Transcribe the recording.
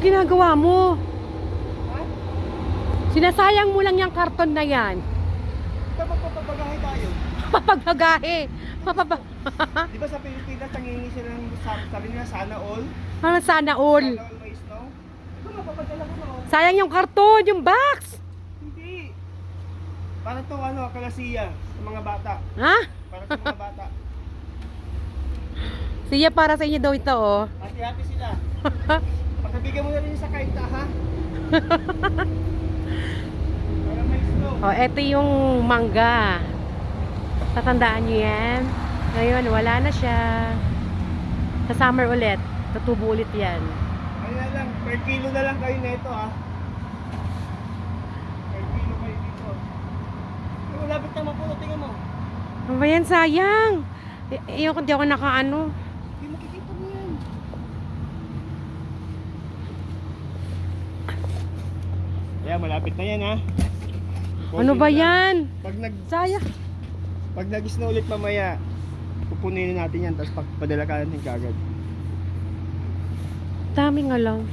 ginagawa mo? Ha? Sinasayang mo lang yung karton na yan. Ito magpapabagahe tayo. Papagagahe. Di ba sa Pilipinas, nangingi sila ng sabi nila sana all? Ano sana all? Sana all may snow? Ito mapapadala ko na. Sayang yung karton, yung box. Hindi. Para to ano, kalasiya sa mga bata. Ha? Para sa mga bata. Siya para sa inyo daw ito, oh. Hati-hati sila. Pagkabigyan mo na rin sa kainta, ha? Para may snow. Oh, eto yung mangga. Tatandaan nyo yan. Ngayon, wala na siya. Sa summer ulit. Tutubo ulit yan. Ano na lang, per kilo na lang kayo nito, ha? Per kilo kayo dito. Yung lapit na mapuno, tingnan mo. Ano ba yan? Sayang. Yung hindi ako nakaano. Hindi makikita mo yan. Ayan, malapit na yan, ha? Ano ba yan? Sayang. Pag nag-snow ulit mamaya, pupunin na natin yan, tapos padala ka natin kagad. Dami nga lang.